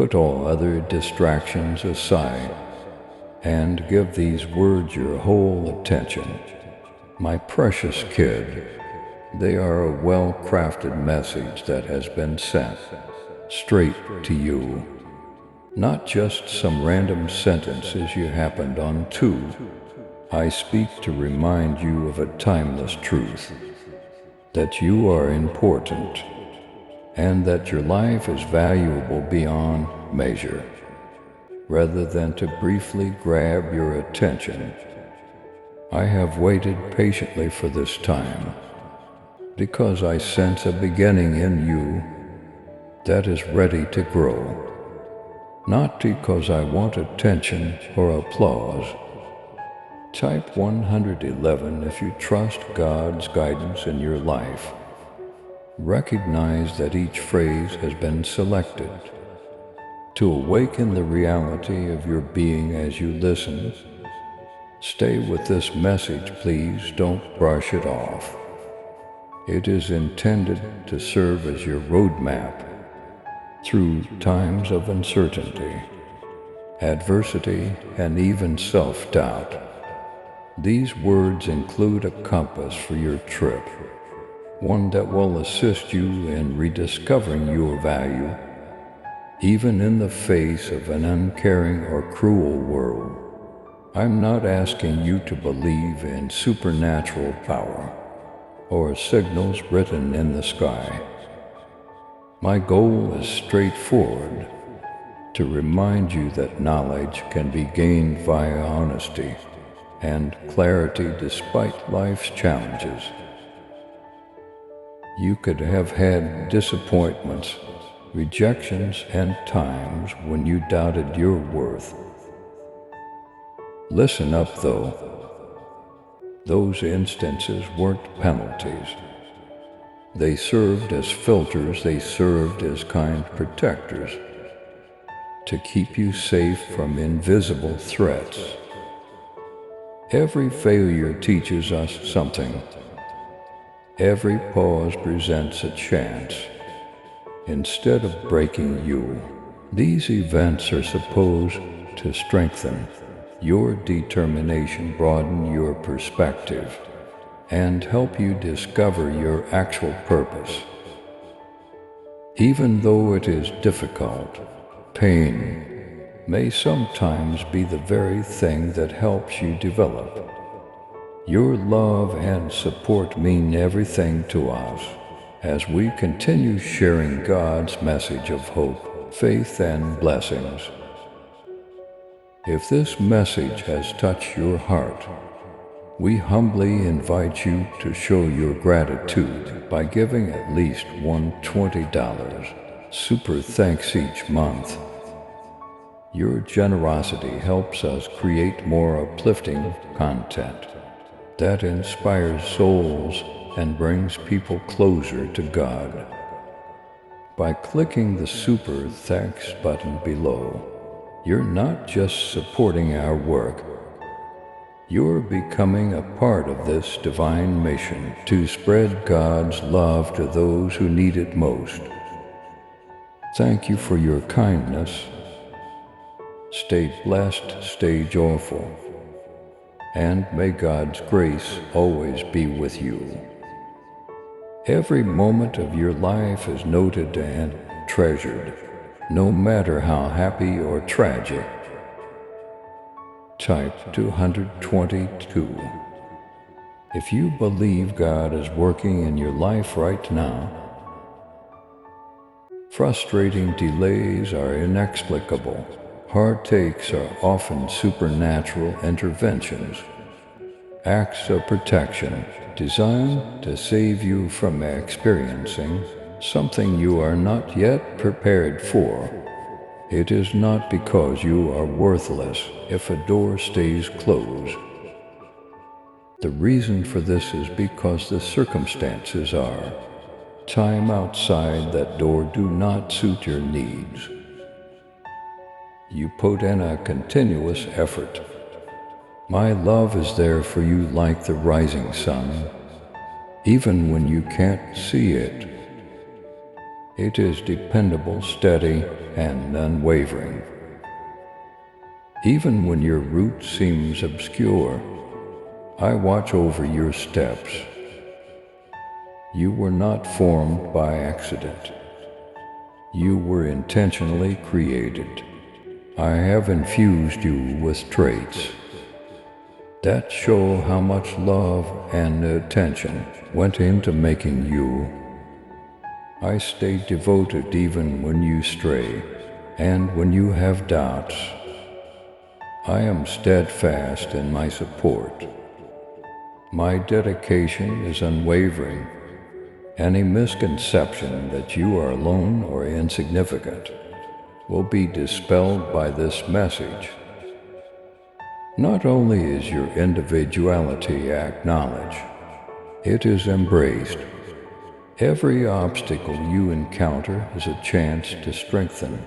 Put all other distractions aside and give these words your whole attention. My precious kid, they are a well-crafted message that has been sent straight to you. Not just some random sentences you happened on to. I speak to remind you of a timeless truth, that you are important, and that your life is valuable beyond measure. Rather than to briefly grab your attention, I have waited patiently for this time, because I sense a beginning in you that is ready to grow. Not because I want attention or applause. Type 111 if you trust God's guidance in your life. Recognize that each phrase has been selected to awaken the reality of your being as you listen. Stay with this message, please don't brush it off. It is intended to serve as your roadmap through times of uncertainty, adversity, and even self-doubt. These words include a compass for your trip, one that will assist you in rediscovering your value, even in the face of an uncaring or cruel world. I'm not asking you to believe in supernatural power or signals written in the sky. My goal is straightforward, to remind you that knowledge can be gained via honesty and clarity despite life's challenges. You could have had disappointments, rejections, and times when you doubted your worth. Listen up though. Those instances weren't penalties. They served as filters, they served as kind protectors to keep you safe from invisible threats. Every failure teaches us something. Every pause presents a chance. Instead of breaking you, these events are supposed to strengthen your determination, broaden your perspective, and help you discover your actual purpose. Even though it is difficult, pain may sometimes be the very thing that helps you develop. Your love and support mean everything to us as we continue sharing God's message of hope, faith, and blessings. If this message has touched your heart, we humbly invite you to show your gratitude by giving at least $120 super thanks each month. Your generosity helps us create more uplifting content that inspires souls and brings people closer to God. By clicking the super thanks button below, you're not just supporting our work, you're becoming a part of this divine mission to spread God's love to those who need it most. Thank you for your kindness. Stay blessed, stay joyful, and may God's grace always be with you. Every moment of your life is noted and treasured, no matter how happy or tragic. Type 222. If you believe God is working in your life right now. Frustrating delays are inexplicable. Heartaches are often supernatural interventions, acts of protection designed to save you from experiencing something you are not yet prepared for. It is not because you are worthless if a door stays closed. The reason for this is because the circumstances are time outside that door do not suit your needs. You put in a continuous effort. My love is there for you like the rising sun, even when you can't see it. It is dependable, steady, and unwavering. Even when your route seems obscure, I watch over your steps. You were not formed by accident. You were intentionally created. I have infused you with traits that show how much love and attention went into making you. I stay devoted even when you stray, and when you have doubts. I am steadfast in my support. My dedication is unwavering. Any misconception that you are alone or insignificant will be dispelled by this message. Not only is your individuality acknowledged, it is embraced. Every obstacle you encounter is a chance to strengthen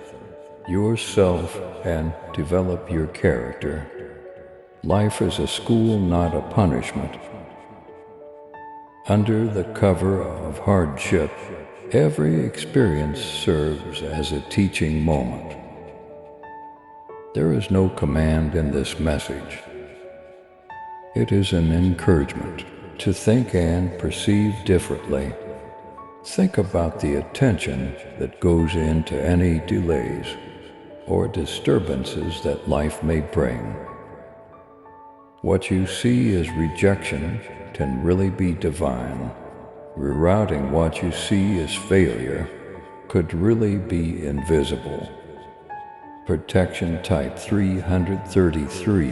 yourself and develop your character. Life is a school, not a punishment. Under the cover of hardship, every experience serves as a teaching moment. There is no command in this message. It is an encouragement to think and perceive differently. Think about the attention that goes into any delays or disturbances that life may bring. What you see as rejection can really be divine. Rerouting what you see as failure could really be invisible. Protection type 333,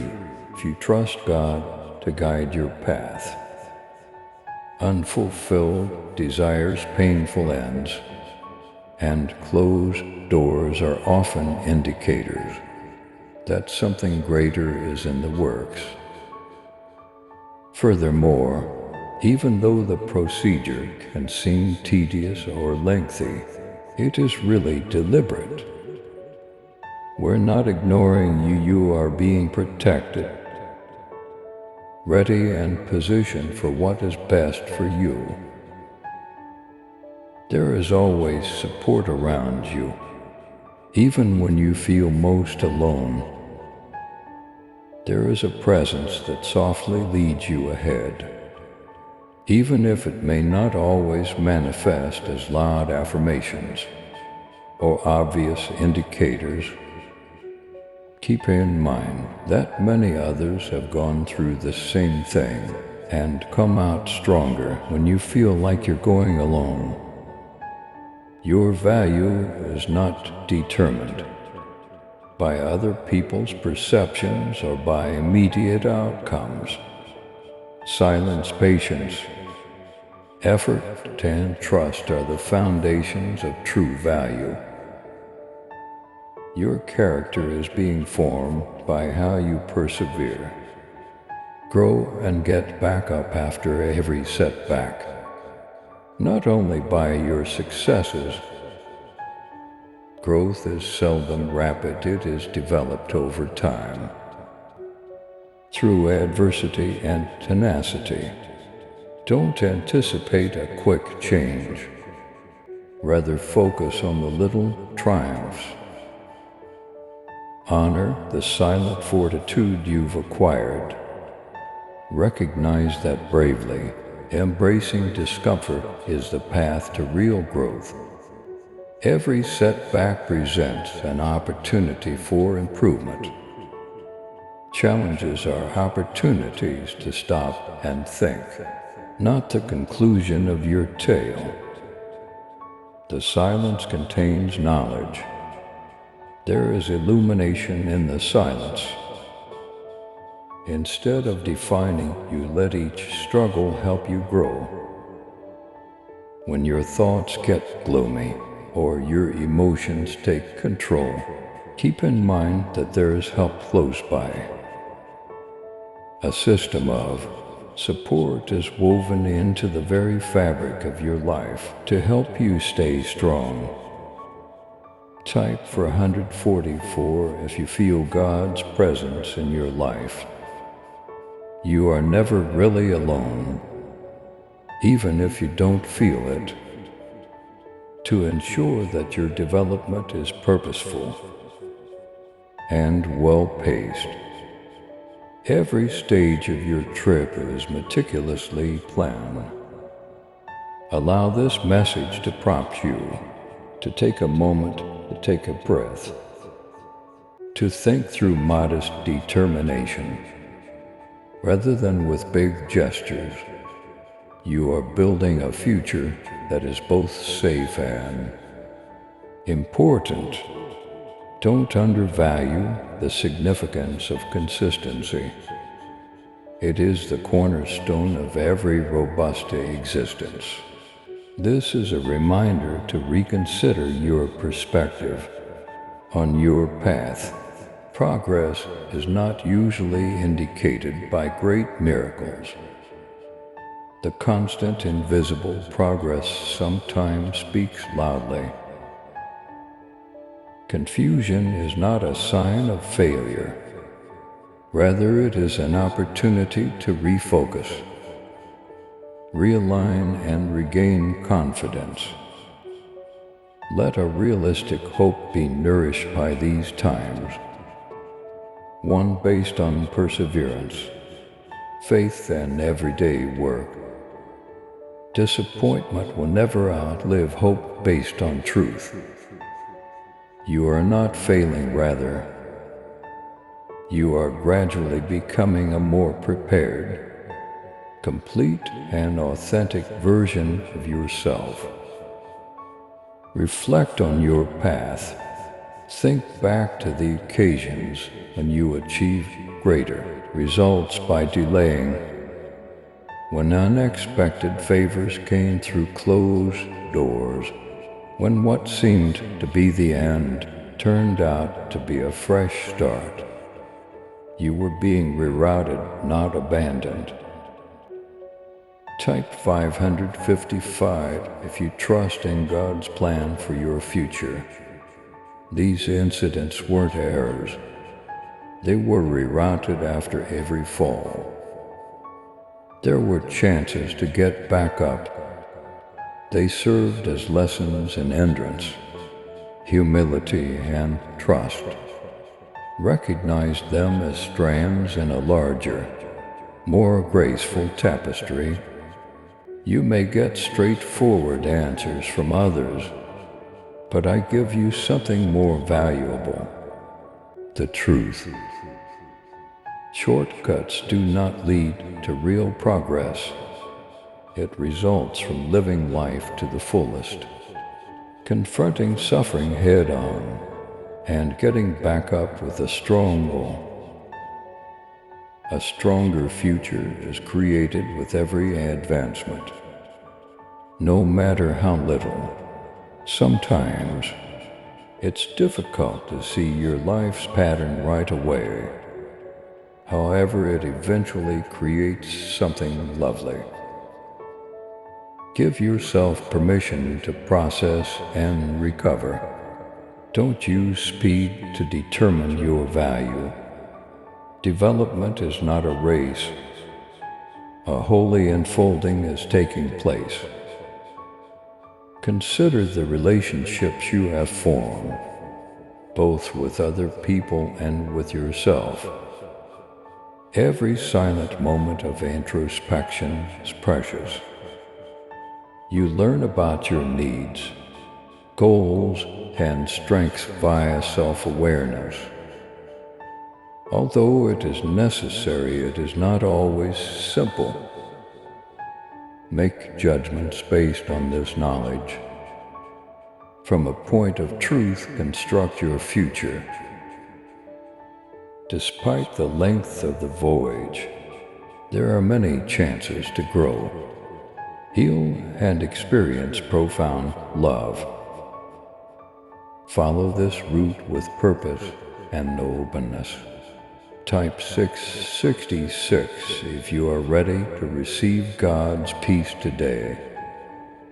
if you trust God to guide your path. Unfulfilled desires, painful ends, and closed doors are often indicators that something greater is in the works. Furthermore, even though the procedure can seem tedious or lengthy, it is really deliberate. We're not ignoring you, you are being protected, ready and positioned for what is best for you. There is always support around you, even when you feel most alone. There is a presence that softly leads you ahead, even if it may not always manifest as loud affirmations or obvious indicators. Keep in mind that many others have gone through the same thing and come out stronger when you feel like you're going alone. Your value is not determined by other people's perceptions or by immediate outcomes. Silence, patience, effort, and trust are the foundations of true value. Your character is being formed by how you persevere, grow, and get back up after every setback. Not only by your successes. Growth is seldom rapid, it is developed over time. Through adversity and tenacity. Don't anticipate a quick change. Rather focus on the little triumphs. Honor the silent fortitude you've acquired. Recognize that bravely, embracing discomfort is the path to real growth. Every setback presents an opportunity for improvement. Challenges are opportunities to stop and think, not the conclusion of your tale. The silence contains knowledge. There is illumination in the silence. Instead of defining you, let each struggle help you grow. When your thoughts get gloomy or your emotions take control, keep in mind that there is help close by. A system of support is woven into the very fabric of your life to help you stay strong. Type for 144 if you feel God's presence in your life. You are never really alone, even if you don't feel it. to ensure that your development is purposeful and well-paced. Every stage of your trip is meticulously planned. Allow this message to prompt you to take a moment to take a breath, to think through modest determination rather than with big gestures. You are building a future that is both safe and important. Don't undervalue the significance of consistency. It is the cornerstone of every robust existence. This is a reminder to reconsider your perspective on your path. Progress is not usually indicated by great miracles. The constant invisible progress sometimes speaks loudly. Confusion is not a sign of failure. Rather, it is an opportunity to refocus, realign, and regain confidence. Let a realistic hope be nourished by these times, one based on perseverance, faith, and everyday work. Disappointment will never outlive hope based on truth. You are not failing, rather, you are gradually becoming a more prepared, complete, and authentic version of yourself. Reflect on your path. Think back to the occasions when you achieved greater results by delaying, when unexpected favors came through closed doors, when what seemed to be the end turned out to be a fresh start. You were being rerouted, not abandoned. Type 555 if you trust in God's plan for your future. These incidents weren't errors. They were rerouted after every fall. There were chances to get back up. They served as lessons in endurance, humility, and trust. Recognize them as strands in a larger, more graceful tapestry. You may get straightforward answers from others, but I give you something more valuable: the truth. Shortcuts do not lead to real progress. It results from living life to the fullest, confronting suffering head-on, and getting back up with a strong goal. A stronger future is created with every advancement, no matter how little. Sometimes it's difficult to see your life's pattern right away. However, it eventually creates something lovely. Give yourself permission to process and recover. Don't use speed to determine your value. Development is not a race. A holy unfolding is taking place. Consider the relationships you have formed, both with other people and with yourself. Every silent moment of introspection is precious. You learn about your needs, goals, and strengths via self-awareness. Although it is necessary, it is not always simple. Make judgments based on this knowledge. From a point of truth, construct your future. Despite the length of the voyage, there are many chances to grow, heal, and experience profound love. Follow this route with purpose and openness. Type 666 if you are ready to receive God's peace today.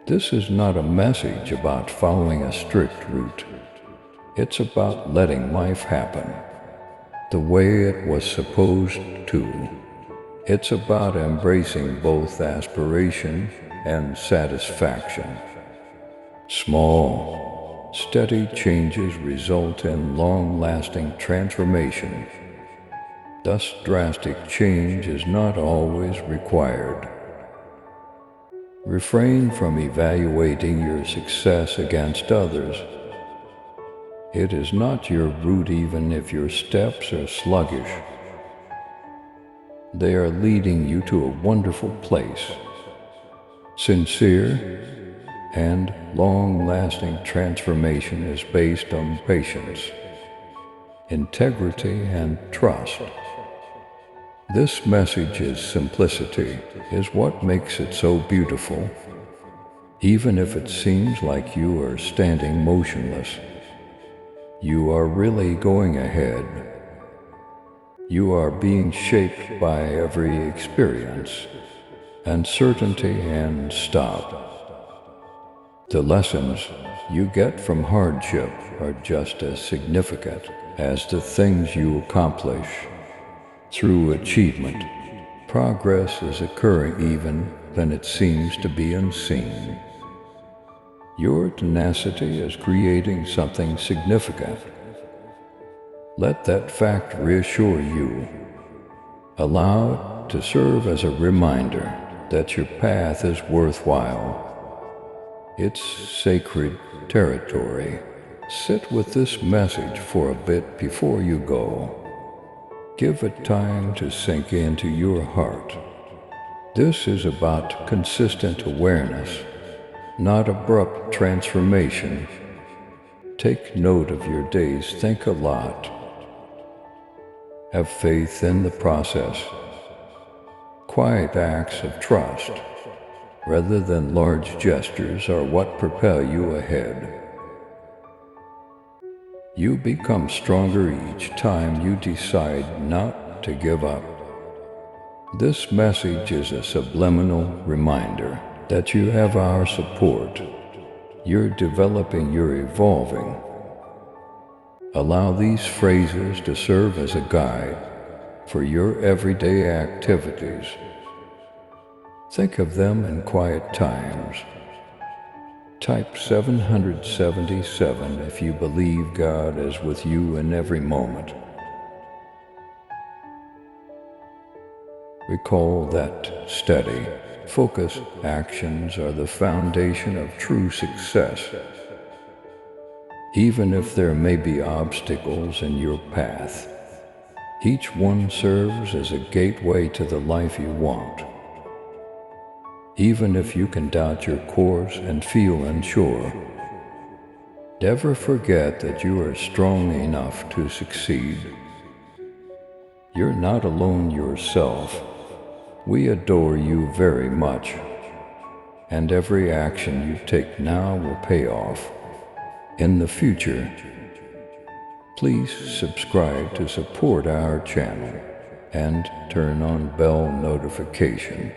This is not a message about following a strict route. It's about letting life happen the way it was supposed to. It's about embracing both aspiration and satisfaction. Small, steady changes result in long-lasting transformation. Thus, drastic change is not always required. Refrain from evaluating your success against others. It is not your route even if your steps are sluggish. They are leading you to a wonderful place. Sincere and long-lasting transformation is based on patience, integrity, and trust. This message's simplicity is what makes it so beautiful, even if it seems like you are standing motionless. You are really going ahead. You are being shaped by every experience, uncertainty, and stop. The lessons you get from hardship are just as significant as the things you accomplish. Through achievement, progress is occurring even when it seems to be unseen. Your tenacity is creating something significant. Let that fact reassure you. Allow it to serve as a reminder that your path is worthwhile. It's sacred territory. Sit with this message for a bit before you go. Give it time to sink into your heart. This is about consistent awareness, not abrupt transformation. Take note of your days, think a lot. Have faith in the process. Quiet acts of trust, rather than large gestures, are what propel you ahead. You become stronger each time you decide not to give up. This message is a subliminal reminder that you have our support. You're developing, you're evolving. Allow these phrases to serve as a guide for your everyday activities. Think of them in quiet times. Type 777 if you believe God is with you in every moment. Recall that steady, focused actions are the foundation of true success. Even if there may be obstacles in your path, each one serves as a gateway to the life you want. Even if you can doubt your course and feel unsure, never forget that you are strong enough to succeed. You're not alone yourself. We adore you very much, and every action you take now will pay off in the future. Please subscribe to support our channel and turn on bell notification.